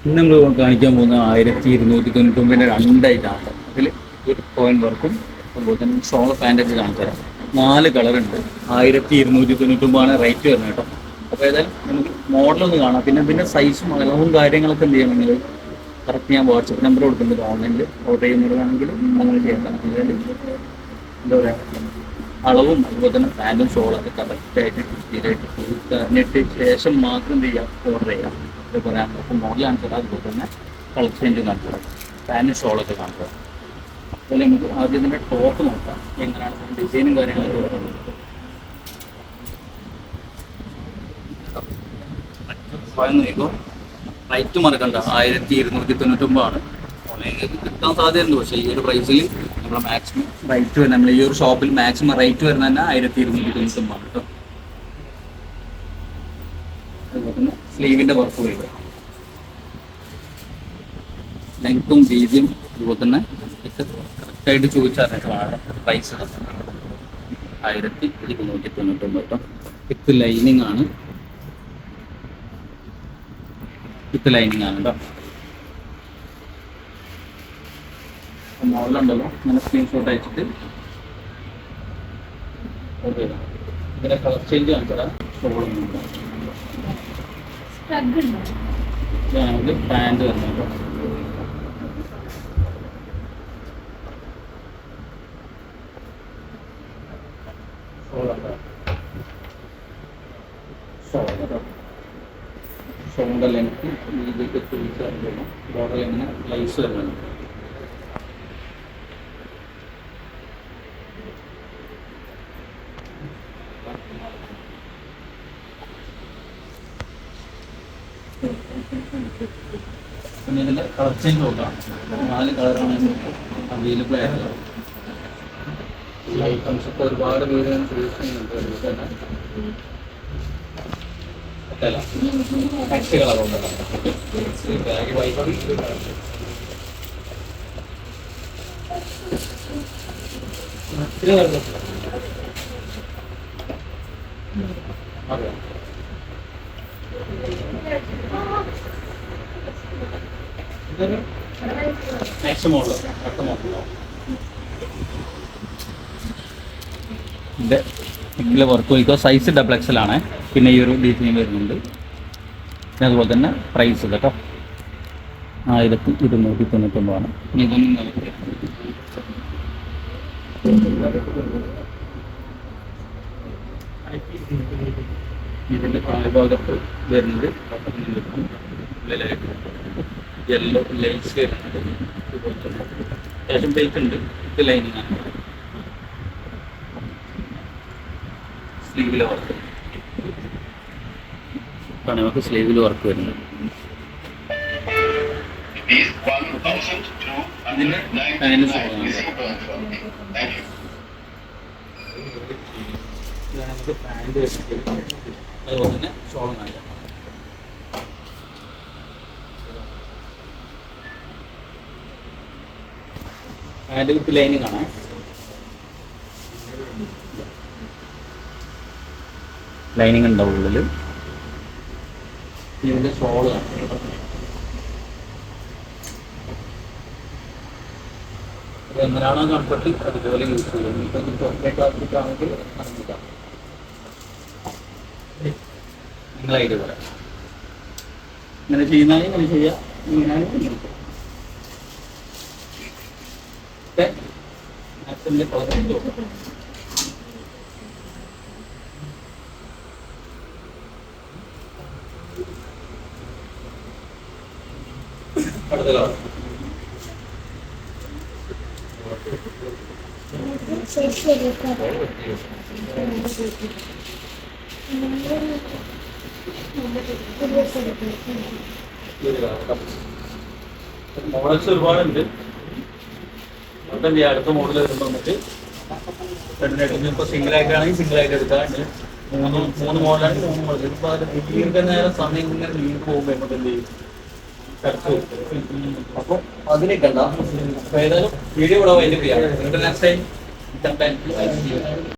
ഇന്ന് നമ്മൾ കാണിക്കാൻ പോകുന്ന 1299 രണ്ടായിട്ടാണ്. അതിൽ ഒരു കോയിൻ വർക്കും അതുപോലെ തന്നെ ഷോളർ പാൻറ്റൊക്കെ കാണിച്ചു തരാം. 4 കളറുണ്ട്. 1299 റേറ്റ് വരുന്നത് കേട്ടോ. അപ്പോൾ ഏതായാലും നമുക്ക് മോഡലൊന്ന് കാണാം. പിന്നെ സൈസും അളവും കാര്യങ്ങളൊക്കെ എന്ത് ചെയ്യണമെങ്കിൽ കറക്റ്റ് ഞാൻ വാട്സപ്പ് നമ്പർ കൊടുക്കുന്നുണ്ട്. ഓൺലൈനിൽ ഓർഡർ ചെയ്യുന്നവരാണെങ്കിൽ അങ്ങനെ ചെയ്യണം. അതായത് എന്താ പറയുക, അളവും അതുപോലെ തന്നെ പാൻറ്റും ഷോളൊക്കെ കറക്റ്റായിട്ട് സ്ഥിരമായിട്ട് പറഞ്ഞിട്ട് ശേഷം മാത്രം എന്ത് ചെയ്യാം, ഓർഡർ ചെയ്യാം. അതേപോലെ നമുക്ക് മോഡൽ കാണിച്ചു തരാം. അതുപോലെ തന്നെ കളർ ചേഞ്ചും കാണിച്ചു തരാം. പാൻറ്റും ഷോളൊക്കെ കാണിച്ചു തരാം. അതുപോലെ നമുക്ക് ആദ്യം ഇതിൻ്റെ ടോപ്പ് നോക്കാം, എങ്ങനെയാണ് ഡിസൈനും കാര്യങ്ങളൊക്കെ വരുന്നത്. നോക്കിക്കോ, റേറ്റ് മറക്കണ്ട, 1299 ഓൺലൈനിൽ കിട്ടാൻ സാധ്യതയുണ്ട്. പക്ഷേ ഈ ഒരു പ്രൈസിൽ നമ്മളെ മാക്സിമം റേറ്റ് വരുന്നത്, നമ്മൾ ഈ ഒരു ഷോപ്പിൽ മാക്സിമം റേറ്റ് വരുന്നത് തന്നെ 1299 കേട്ടോ. അതുപോലെ തന്നെ സ്ലീവിൻ്റെ വർക്ക് വരിക, ലെങ്ത്തും വീതിയും അതുപോലെ തന്നെ കറക്റ്റായിട്ട് ചോദിച്ചറിഞ്ഞിട്ടാണ് പ്രൈസ് 1299 കേട്ടോ. വിത്ത് ലൈനിങ് ആണ്, വിത്ത് ലൈനിങ് ആണ് കേട്ടോ. മോഡലുണ്ടല്ലോ, ഇങ്ങനെ സ്ക്രീൻഷോട്ട് അയച്ചിട്ട് ഓക്കെ. ഇതിൻ്റെ കളർ ചേഞ്ച് കാണിച്ചാൽ ഷോളൊന്നും ഞങ്ങൾക്ക് പാൻറ് വരുന്നത് കേട്ടോ. ഷോളിൻ്റെ ലെങ്ത്ത് രീതിക്ക് ചോദിച്ചാൽ ബോർഡർ ഇങ്ങനെ ലൈസ് വരുന്നുണ്ട്. പിന്നെ ഇതിൻ്റെ കളർ ചേഞ്ച് നോക്കാം. 4 കളറാണ് അവൈലബിൾ ആയിട്ടുള്ളത്. ഈ ഐറ്റംസ് ഒക്കെ ഒരുപാട് പേര് ചൂസ് ചെയ്യുന്നുണ്ട്. നെക്സ്റ്റ് കളർ ഉണ്ടല്ലോ, ബാഗ് വൈറ്റ് അതെ. നെക്സ്റ്റ് മോഡൽ അടുത്ത മോഡലോ ഇത് ഇങ്ങനെ വർക്ക് പോയിക്കോ. സൈസ് XXL ആണ്. പിന്നെ ഈ ഒരു ഡിസൈൻ വരുന്നുണ്ട്. പിന്നെ അതുപോലെ തന്നെ പ്രൈസ് കേട്ടോ 1299. ഇതൊന്നും ഇതിൻ്റെ താഴ്ഭാഗത്ത് വരുന്നത് യെല്ലോ ലൈൻസ് വരുന്നുണ്ട്. അത്യാവശ്യം ബേക്ക് ഉണ്ട്. ഇത് ലൈനിങ് ആണ്. സ്ലീവിലെ വർക്ക് ആണ്, നമുക്ക് സ്ലീവിൽ വർക്ക് വരുന്നത്. ഇതിന് പാൻറ് നമുക്ക് പാൻറ് വരുന്നത്. അതുപോലെ തന്നെ ഷോളും കാണിക്കാം. പാൻറ് വിത്ത് ലൈനിങ് ആണ്. ലൈനിങ് ഉണ്ടാവും ഉള്ളിൽ. ഇതിൻ്റെ ഷോള് കാണാം. എങ്ങനെയാണോ കംഫർട്ട് അതുപോലെ യൂസ് ചെയ്യും. ഇപ്പം ചോക്ലേറ്റ് ക്ലാസ്സിക്കാണെങ്കിൽ അറിയിക്കാം, നിങ്ങൾ ഐഡിയ പറയാം. ഇങ്ങനെ ചെയ്യുന്നതാണെങ്കിൽ ഇങ്ങനെ ചെയ്യാം, ഇങ്ങനെയാണെങ്കിൽ ഇങ്ങനെ. ഓക്കെ, മാക്സിമിൻ്റെ കളർ നോക്കാം. അടുത്ത കളർ മോഡൽസ് ഒരുപാടുണ്ട്. അപ്പം എന്ത് ചെയ്യാം, അടുത്ത മോഡൽ വരുമ്പോൾ നമുക്ക് രണ്ടിനായിട്ട് ഇപ്പോൾ സിംഗിളായിട്ടാണെങ്കിൽ സിംഗിളായിട്ട് എടുക്കാം. മൂന്ന് മോഡലാണെങ്കിൽ 3 മോഡൽ. ഇപ്പോൾ അത് ദീർഘനേരം സമയം ഇങ്ങനെ നീണ്ടു പോകുമ്പോൾ നമുക്ക് എന്ത് ചെയ്യും, അപ്പോൾ അതിലേക്ക് ഉണ്ടാവും. അപ്പോൾ ഏതായാലും വീഡിയോ ഇവിടെ വൈൻഡപ്പ് ചെയ്യാം. Next time